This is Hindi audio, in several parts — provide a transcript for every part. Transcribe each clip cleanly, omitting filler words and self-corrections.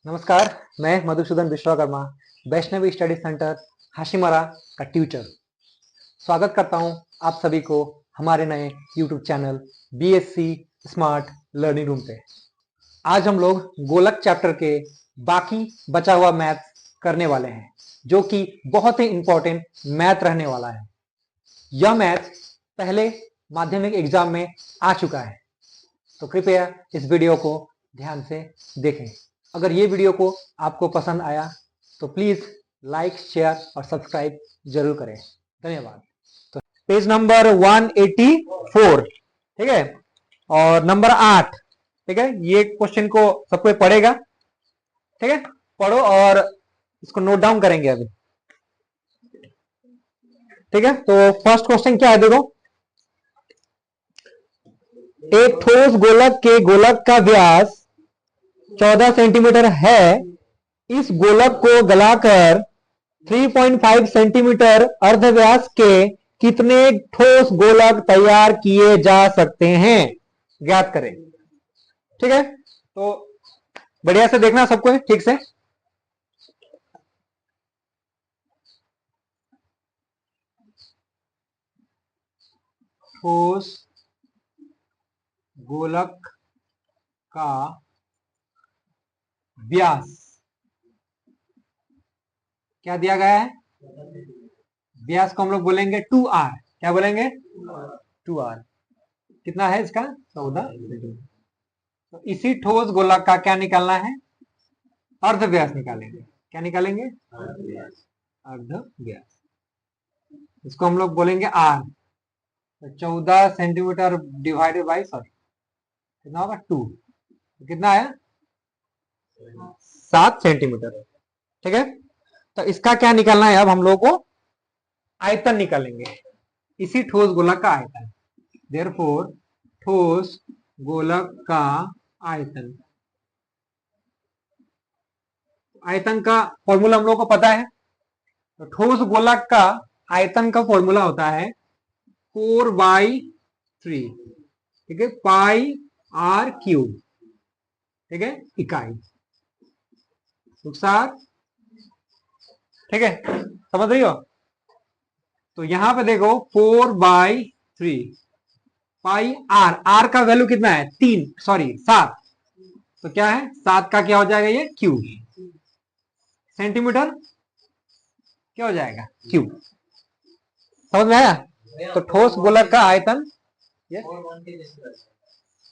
नमस्कार, मैं मधुसूदन विश्वकर्मा, वैष्णवी स्टडी सेंटर हाशिमरा का ट्यूटर स्वागत करता हूं आप सभी को हमारे नए YouTube channel BSc smart learning room पे। आज हम लोग गोलक चैप्टर के बाकी बचा हुआ मैथ करने वाले हैं, जो कि बहुत ही इंपॉर्टेंट मैथ रहने वाला है। यह मैथ पहले माध्यमिक एग्जाम में आ चुका है, तो कृपया इस वीडियो को ध्यान से देखें। अगर ये वीडियो को आपको पसंद आया तो प्लीज लाइक, शेयर और सब्सक्राइब जरूर करें। धन्यवाद। तो पेज नंबर 184, ठीक है, और नंबर 8, ठीक है। ये क्वेश्चन को सबको पढ़ेगा, ठीक है, पढ़ो और इसको नोट डाउन करेंगे अभी, ठीक है। तो फर्स्ट क्वेश्चन क्या है, देखो, एक ठोस गोलक के गोलक का व्यास 14 सेंटीमीटर है। इस गोलक को गलाकर 3.5 सेंटीमीटर अर्धव्यास के कितने ठोस गोलक तैयार किए जा सकते हैं, ज्ञात करें। ठीक है, तो बढ़िया से देखना सबको, ठीक से। ठोस गोलक का व्यास क्या दिया गया है? व्यास को हम लोग बोलेंगे 2r। क्या बोलेंगे? 2r। कितना है इसका? 14 सेंटीमीटर। तो इसी ठोस गोलक का क्या निकालना है? अर्धव्यास निकालेंगे। क्या निकालेंगे? अर्धव्यास। इसको हम लोग बोलेंगे r। तो 14 सेंटीमीटर डिवाइडेड बाई, सॉरी, कितना होगा? 2। तो कितना आया? 7 सेंटीमीटर। ठीक है, तो इसका क्या निकालना है? अब हम लोग को आयतन निकालेंगे, इसी ठोस गोलक का आयतन। देयरफॉर ठोस गोलक का आयतन, आयतन का फॉर्मूला हम लोग को पता है। तो ठोस गोलक का आयतन का फॉर्मूला होता है 4/3, ठीक है, पाई आर क्यूब, ठीक है, इकाई नुकसान, ठीक है, समझ रही हो। तो यहां पे देखो 4/3 पाई आर, आर का वैल्यू कितना है? 7। तो क्या है? 7 का क्या हो जाएगा? ये क्यूब। सेंटीमीटर क्या हो जाएगा? क्यूब। समझ में आया? तो ठोस गोलक का आयतन,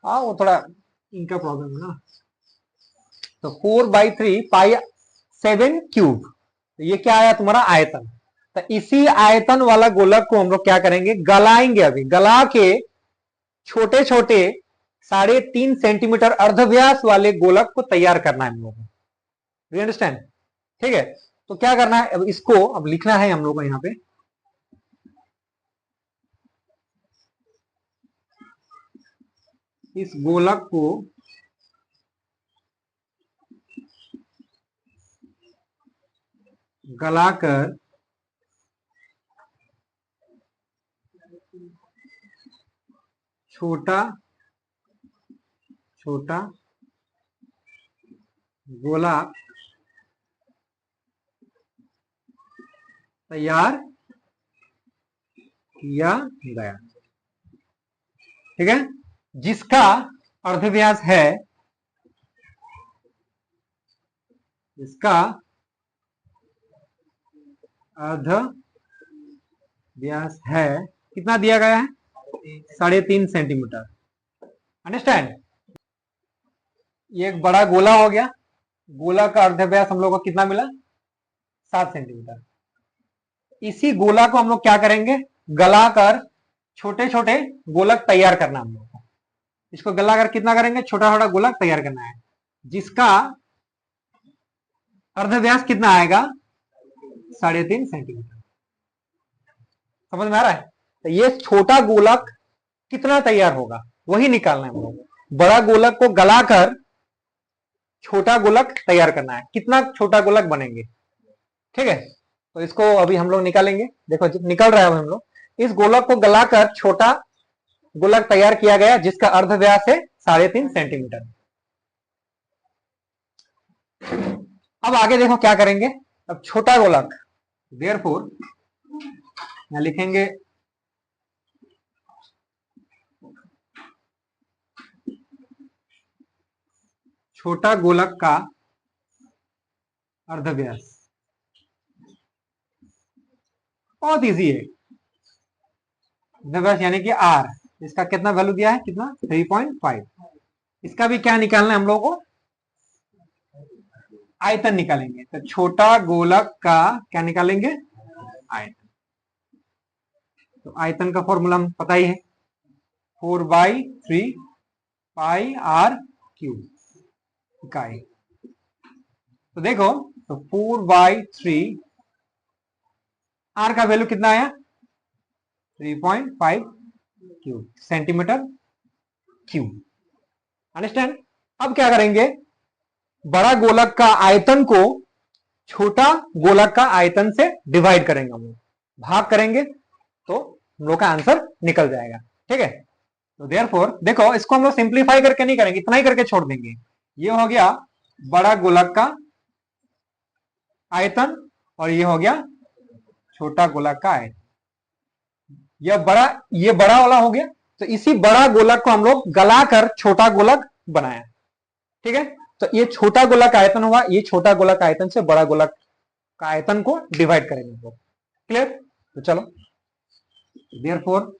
हाँ वो थोड़ा इनका प्रॉब्लम है ना। तो 4/3 पाई 7 क्यूब, तो ये क्या आया तुम्हारा? आयतन। तो इसी आयतन वाला गोलक को हम लोग क्या करेंगे? गलाएंगे। अभी गला के छोटे छोटे 3.5 सेंटीमीटर अर्धव्यास वाले गोलक को तैयार करना है हम लोगों को। You understand? ठीक है, तो क्या करना है? अब इसको अब लिखना है हम लोग को। यहां पे इस गोलक को गलाकर छोटा छोटा गोला तैयार किया गया, ठीक है, जिसका अर्धव्यास है, इसका अर्धव्यास है, कितना दिया गया है? 3.5 सेंटीमीटर। अंडरस्टैंड? ये एक बड़ा गोला हो गया, गोला का अर्धव्यास हम लोग को कितना मिला? 7 सेंटीमीटर। इसी गोला को हम लोग क्या करेंगे? गलाकर छोटे छोटे गोलक तैयार करना हम लोग को। इसको गलाकर कितना करेंगे? छोटा छोटा गोलक तैयार करना है, जिसका अर्धव्यास कितना आएगा? 3.5 सेंटीमीटर। समझ में आ रहा है? तो ये छोटा गोलक कितना तैयार होगा वही निकालना है हम लोग को। बड़ा गोलक को गलाकर छोटा गोलक तैयार करना है, कितना छोटा गोलक बनेंगे, ठीक है। तो इसको अभी हम लोग निकालेंगे। देखो निकल रहा है हम लोग। इस गोलक को गलाकर छोटा गोलक तैयार किया गया, जिसका अर्धव्यास है 3.5 सेंटीमीटर। अब आगे देखो क्या करेंगे। अब छोटा गोलक, देयरफॉर यहां लिखेंगे छोटा गोलक का अर्धव्यास। बहुत इजी है। अर्धव्यास यानी कि आर, इसका कितना वैल्यू दिया है, कितना 3.5। इसका भी क्या निकालना है हम लोगों को, आयतन निकालेंगे। तो छोटा गोलक का क्या निकालेंगे, आयतन। तो आयतन का फॉर्मूला हम पता ही है, 4/3 पाई आर क्यूब इकाई। तो देखो, तो 4/3 आर का वैल्यू कितना आया, 3.5 क्यूब सेंटीमीटर क्यूब। अंडरस्टैंड। अब क्या करेंगे, बड़ा गोलक का आयतन को छोटा गोलक का आयतन से डिवाइड करेंगे, हम लोग भाग करेंगे, तो हम लोग का आंसर निकल जाएगा। ठीक है। तो देयरफॉर देखो, इसको हम लोग सिंप्लीफाई करके नहीं करेंगे, इतना ही करके छोड़ देंगे। ये हो गया बड़ा गोलक का आयतन और ये हो गया छोटा गोलक का आयतन। ये बड़ा वाला हो गया। तो इसी बड़ा गोलक को हम लोग गलाकर छोटा गोलक बनाया। ठीक है। तो ये छोटा गोलक आयतन हुआ, ये छोटा गोलक आयतन से बड़ा गोलक का आयतन को डिवाइड करेंगे हम लोग। क्लियर। तो चलो, देयरफॉर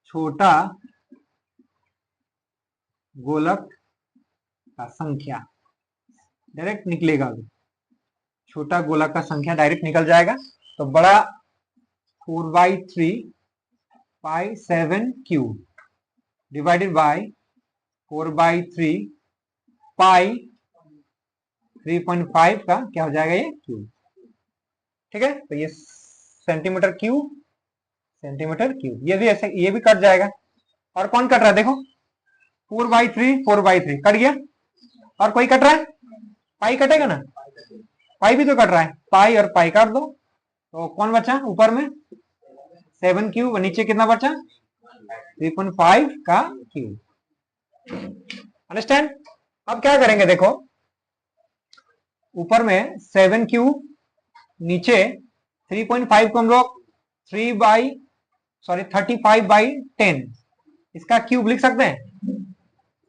छोटा गोलक का संख्या डायरेक्ट निकलेगा, अभी छोटा गोलक का संख्या डायरेक्ट निकल जाएगा। तो बड़ा 4/3 पाई 7 क्यूब डिवाइडेड बाय 4/3 पाई 3.5 का क्या हो जाएगा, ये क्यूब। ठीक है। तो ये सेंटीमीटर क्यूब, सेंटीमीटर क्यूब। ये भी ऐसे, ये भी कट जाएगा। और कौन कट रहा है, देखो 4/3 कट गया। और कोई कट रहा है, पाई कटेगा ना, पाई भी तो कट रहा है, पाई और पाई काट दो। तो कौन बचा ऊपर में, 7 क्यूब, नीचे कितना बचा, 3.5 का क्यूब। अंडरस्टैंड। अब क्या करेंगे, देखो ऊपर में 7 क्यूब, नीचे 3.5 को हम लोग 35/10 इसका क्यूब लिख सकते हैं।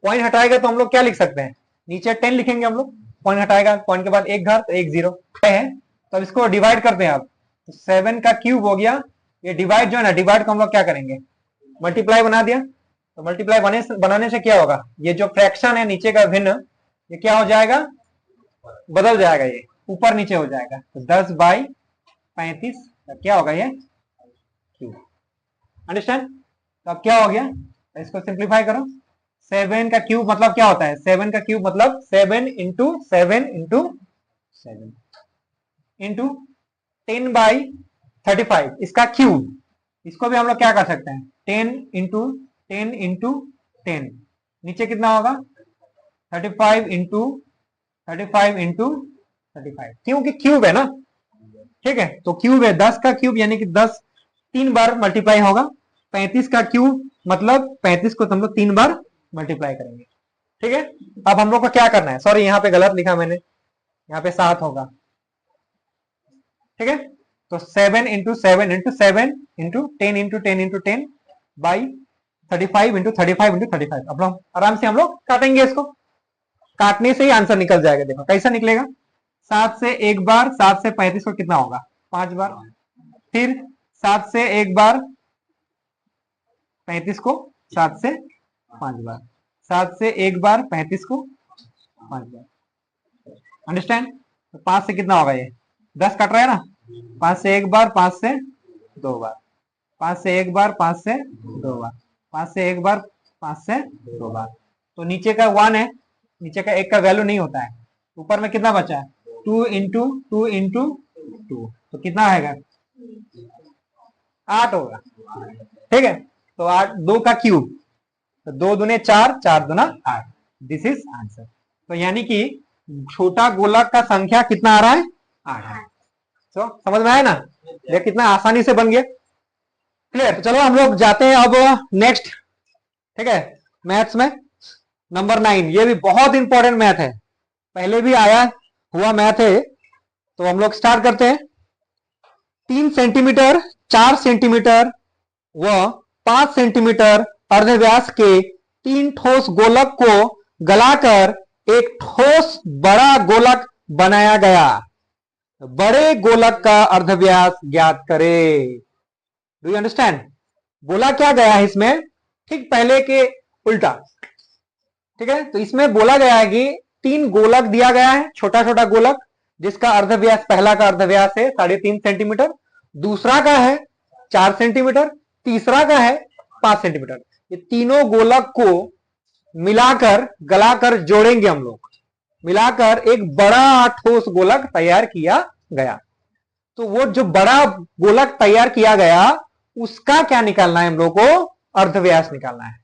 पॉइंट हटाएगा तो हम लोग क्या लिख सकते हैं, नीचे 10 लिखेंगे हम लोग। पॉइंट हटाएगा, पॉइंट के बाद एक घर, तो 1 0 है। तो अब इसको डिवाइड करते हैं आप। तो 7 का क्यूब हो गया। ये डिवाइड जो है ना, डिवाइड को हम लोग क्या करेंगे, मल्टीप्लाई बना दिया। तो मल्टीप्लाई बनाने से क्या होगा, ये जो फ्रैक्शन है नीचे का भिन्न, ये क्या हो जाएगा, बदल जाएगा, ये ऊपर नीचे हो जाएगा। तो 10/35 क्या होगा, ये क्यूब। अंडरस्टैंड। तो अब क्या हो गया, तो इसको सिंप्लीफाई करो। 7 का क्यूब मतलब क्या होता है, 7 का क्यूब मतलब 7 इंटू 7 इंटू 7 इंटू 10/35 इसका क्यूब। इसको भी हम लोग क्या कर सकते हैं, 10 इंटू 10 इंटू 10, नीचे कितना होगा 35 इंटू 35 इंटू 35, क्योंकि क्यूब है ना। ठीक है। तो क्यूब है, 10 का क्यूब यानी कि 10 3 बार मल्टीप्लाई होगा। 35 का क्यूब मतलब 35 को हम लोग 3 बार मल्टीप्लाई करेंगे। ठीक है। अब हम लोग को क्या करना है, सॉरी यहाँ पे गलत लिखा मैंने, यहाँ पे 7 होगा। ठीक है। तो 7 into 7 into 7 into 10 into 10 into 10 by 35 into 35 into 35। अब लोग आराम से हम लोग काटेंगे इसको, काटने से ही आंसर निकल जाएगा। देखो कैसा निकलेगा, 7 से एक बार 7 से 35 को कितना होगा, 5 बार। फिर 7 से एक बार 35 को 7 से 5 बार, 7 से एक बार 35 को 5 बार। अंडरस्टैंड। तो 5 से कितना होगा, ये 10 कट रहा है ना, 5 से एक बार 5 से 2 बार, 5 से एक बार 5 से 2 बार, 5 से एक बार 5 से 2 बार। तो नीचे का 1 है, नीचे का 1 का वैल्यू नहीं होता है। ऊपर में कितना बचा है, 2 इंटू 2 इंटू 2, तो कितना आएगा 8 होगा। ठीक है। तो 8, 2 का क्यूब, तो 2 दूने 4, 4 दूना 8। This is answer. तो यानी कि छोटा गोलक का संख्या कितना आ रहा है, 8 है। तो समझ में आया ना, ये कितना आसानी से बन गया। क्लियर। तो चलो हम लोग जाते हैं अब नेक्स्ट। ठीक है, मैथ्स में नंबर 9, ये भी बहुत इंपॉर्टेंट मैथ है, पहले भी आया हुआ मैथ है, तो हम लोग स्टार्ट करते हैं। 3 सेंटीमीटर, 4 सेंटीमीटर व 5 सेंटीमीटर अर्धव्यास के 3 ठोस गोलक को गलाकर एक ठोस बड़ा गोलक बनाया गया। बड़े गोलक का अर्धव्यास ज्ञात करें। Do you understand? बोला क्या गया है इसमें, ठीक पहले के उल्टा। ठीक है, तो इसमें बोला गया है कि 3 गोलक दिया गया है, छोटा छोटा गोलक, जिसका अर्धव्यास, पहला का अर्धव्यास है 3.5 सेंटीमीटर, दूसरा का है 4 सेंटीमीटर, तीसरा का है 5 सेंटीमीटर। ये तीनों गोलक को मिलाकर, गलाकर जोड़ेंगे हम लोग, मिलाकर एक बड़ा ठोस गोलक तैयार किया गया। तो वो जो बड़ा गोलक तैयार किया गया, उसका क्या निकालना है हम लोग को? अर्धव्यास निकालना है।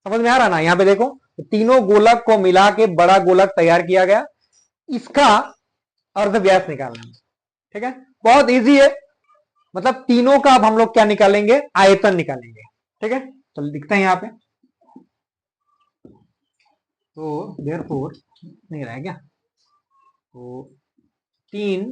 समझ में आ रहा ना? यहां पे देखो, तीनों गोलक को मिला के बड़ा गोलक तैयार किया गया, इसका अर्धव्यास निकालना है। ठीक है, बहुत इजी है। मतलब तीनों का अब हम लोग क्या निकालेंगे? आयतन निकालेंगे। ठीक है, तो लिखते हैं यहां पे। तो देयरफॉर नहीं रहा क्या, तो 3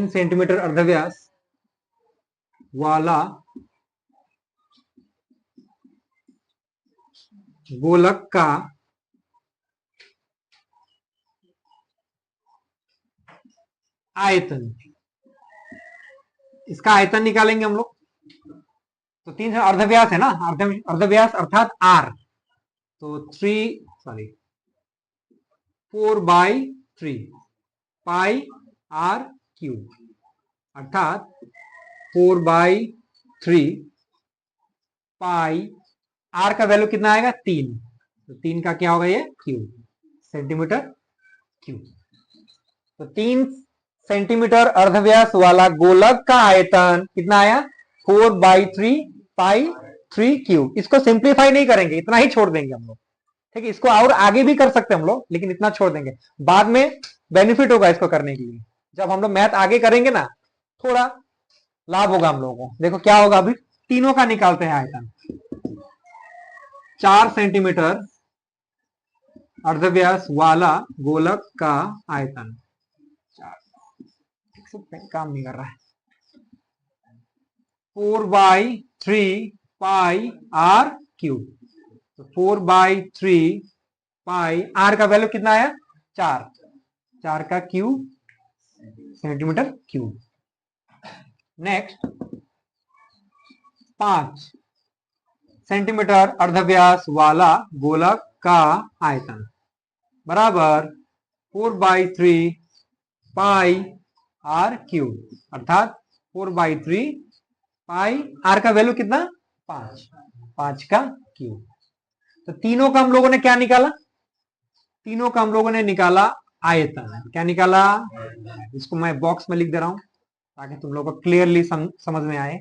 सेंटीमीटर अर्धव्यास वाला गोलक का आयतन, इसका आयतन निकालेंगे हम लोग। तो 3 अर्धव्यास है ना, अर्धव्यास अर्थात आर, तो 4/3 पाई आर क्यूब, अर्थात 4/3 पाई आर का वैल्यू कितना आएगा? 3, तो 3 का क्या होगा? ये क्यूब, सेंटीमीटर क्यूब। तो 3 सेंटीमीटर अर्धव्यास वाला गोलक का आयतन कितना आया? 4/3 पाई 3 क्यूब। इसको सिंप्लीफाई नहीं करेंगे, इतना ही छोड़ देंगे हम लोग। ठीक है, इसको और आगे भी कर सकते हैं हम लोग, लेकिन इतना छोड़ देंगे, बाद में बेनिफिट होगा इसको करने के लिए। जब हम लोग मैथ आगे करेंगे ना, थोड़ा लाभ होगा हम लोगों को। देखो क्या होगा, अभी तीनों का निकालते हैं आयतन। 4 सेंटीमीटर अर्धव्यास वाला गोलक का आयतन, काम नहीं कर रहा है, 4/3 पाई आर क्यूब। तो 4/3 पाई आर का वैल्यू कितना आया? 4, 4 का cube, centimetre cube. Next 5 centimetre अर्धव्यास वाला गोलक का आयतन बराबर 4/3 पाई आर क्यूब, अर्थात 4/3 पाई आर का वैल्यू कितना? 5, 5 का क्यूब। तो तीनों का हम लोगों ने क्या निकाला? तीनों का हम लोगों ने निकाला आयतन। क्या निकाला? इसको मैं बॉक्स में लिख दे रहा हूं ताकि तुम लोगों को क्लियरली समझ में आए।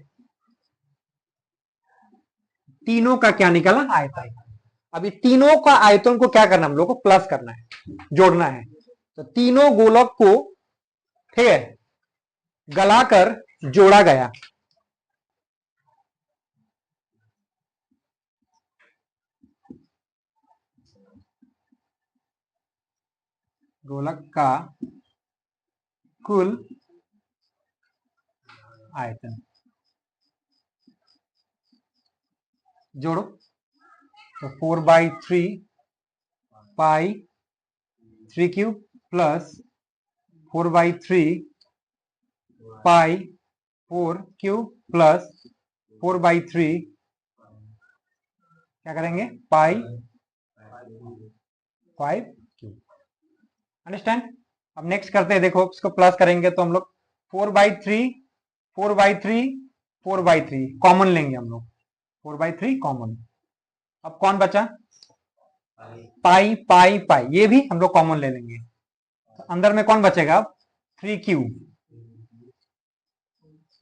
तीनों का क्या निकाला? आयतन। अभी तीनों का आयतन को क्या करना, हम लोग को प्लस करना है, जोड़ना है। तो तीनों गोलक को, ठीक है, गलाकर जोड़ा गया। गोलक का कुल आयतन जोड़ो, तो 4/3 पाई 3 क्यूब प्लस 4/3 पाई 4 क्यूब प्लस 4/3 क्या करेंगे? पाई 5 क्यूब। अंडरस्टैंड? अब नेक्स्ट करते हैं, देखो इसको प्लस करेंगे तो हम लोग 4/3 4/3 4/3 कॉमन लेंगे हम लोग, 4/3 कॉमन। अब कौन बचा? पाई पाई पाई, ये भी हम लोग कॉमन ले लेंगे। तो अंदर में कौन बचेगा? 3 क्यूब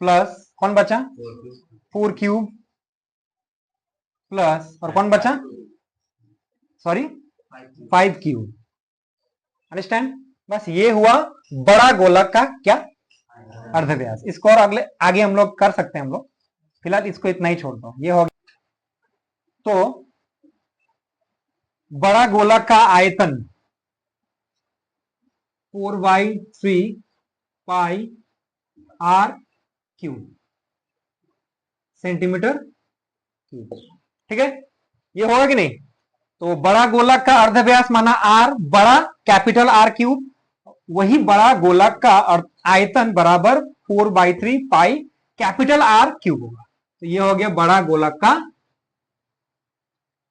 प्लस कौन बचा? 4 क्यूब प्लस, और कौन बचा? Sorry 5 cube. अंडरस्टैंड? बस ये हुआ बड़ा गोलक का क्या? अर्धव्यास। इसको और अगले आगे हम लोग कर सकते हैं हम लोग, फिलहाल इसको इतना ही छोड़ दो। ये हो गया। तो बड़ा गोलक का आयतन 4/3 पाई आर क्यूब सेंटीमीटर क्यूब। ठीक है, ये होगा कि नहीं? तो बड़ा गोलक का अर्धव्यास माना आर, बड़ा कैपिटल आर क्यूब, वही बड़ा गोलक का आयतन बराबर 4/3 पाई कैपिटल आर क्यूब होगा। तो ये हो गया बड़ा गोलक का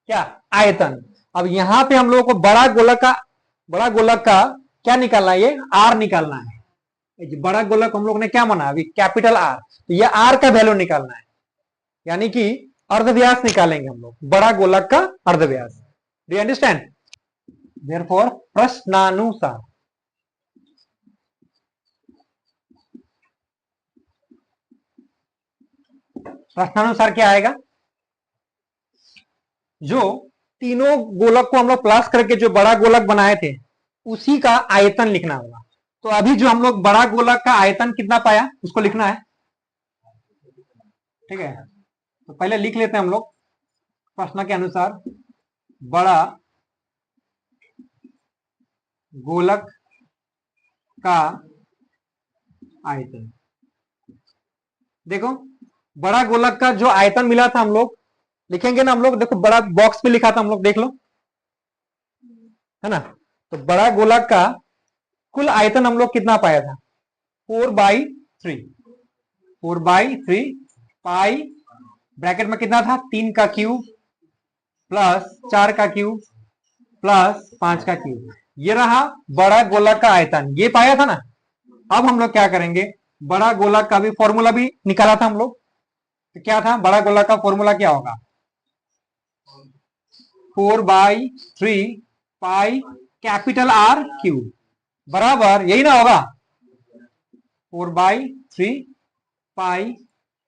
क्या आयतन। अब यहां पे हम लोगों को बड़ा गोलक का क्या निकालना है? ये आर निकालना है। बड़ा गोलक हम लोग ने क्या माना अभी? Capital R. तो ये आर का वैल्यू निकालना है, यानी कि अर्धव्यास निकालेंगे हम लोग, बड़ा गोलक का अर्धव्यास। Do you understand? देयरफॉर प्रश्नानुसार क्या आएगा? जो तीनों गोलक को हम लोग प्लस करके जो बड़ा गोलक बनाए थे उसी का आयतन लिखना होगा। तो अभी जो हम लोग बड़ा गोलक का आयतन कितना पाया उसको लिखना है। ठीक है, तो पहले लिख लेते हैं हम लोग प्रश्न के अनुसार, बड़ा गोलक का आयतन। देखो बड़ा गोलक का जो आयतन मिला था हम लोग लिखेंगे ना हम लोग, देखो बड़ा बॉक्स में लिखा था हम लोग, देख लो, है ना? तो बड़ा गोलक का कुल आयतन हम लोग कितना पाया था? 4/3 पाई ब्रैकेट में कितना था? 3 का क्यूब प्लस 4 का क्यूब प्लस 5 का क्यूब। ये रहा बड़ा गोलक का आयतन, ये पाया था ना। अब हम लोग क्या करेंगे, बड़ा गोलक का भी फॉर्मूला भी निकाला था हम लोग। तो क्या था बड़ा गोलक का फॉर्मूला? क्या होगा? 4/3 पाई कैपिटल आर क्यूब बराबर, यही ना होगा? 4/3 पाई,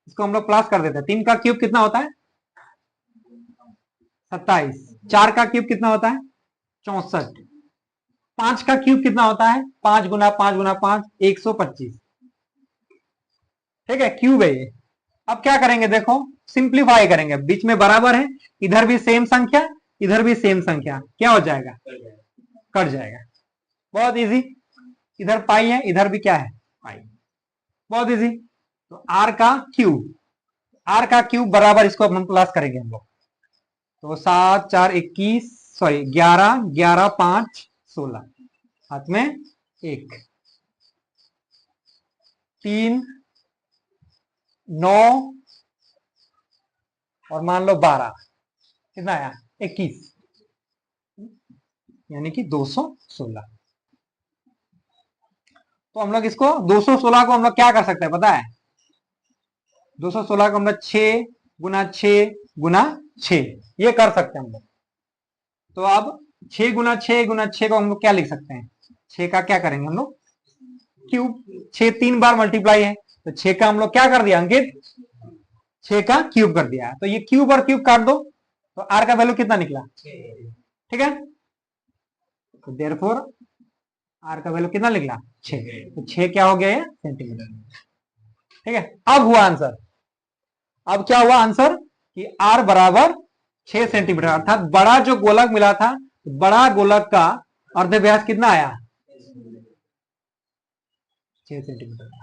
इसको हम लोग प्लस कर देते हैं। 3 का क्यूब कितना होता है? 27। 4 का क्यूब कितना होता है? 64। 5 का क्यूब कितना होता है? 5 गुना 5 गुना 5 125। ठीक है, क्यूब है ये। अब क्या करेंगे, देखो सिंप्लीफाई करेंगे, बीच में बराबर है, इधर भी सेम संख्या इधर भी सेम संख्या, क्या हो जाएगा? कट जाएगा। बहुत इजी। इधर पाई है, इधर भी क्या है? पाई। बहुत इजी। तो आर का क्यूब बराबर, इसको हम प्लस करेंगे हम लोग। तो 7 4 21, सॉरी 11 11 5 16, हाथ में 1, 3 9 और मान लो 12, कितना आया? 21, यानी कि 216। तो हम लोग इसको 216 को हम लोग क्या कर सकते हैं पता है? 216 को हम लोग 6 गुना 6 गुना 6 ये कर सकते हैं हम लोग। तो अब 6 गुना 6 गुना 6 को हम लोग क्या लिख सकते हैं? 6 का क्या करेंगे हम लोग? क्यूब। 6 3 बार मल्टीप्लाई है, तो 6 का हम लोग क्या कर दिया अंकित? 6 का क्यूब कर दिया। तो ये क्यूब और क्यूब काट दो, तो आर का वैल्यू कितना निकला? 6। ठीक है, तो देयरफॉर आर का वैल्यू कितना निकला? 6। तो 6 क्या हो गया? ये सेंटीमीटर। ठीक है, अब हुआ आंसर। अब क्या हुआ आंसर कि आर बराबर 6 सेंटीमीटर, अर्थात बड़ा जो गोलक मिला था, बड़ा गोलक का अर्धव्यास कितना आया? 6 सेंटीमीटर।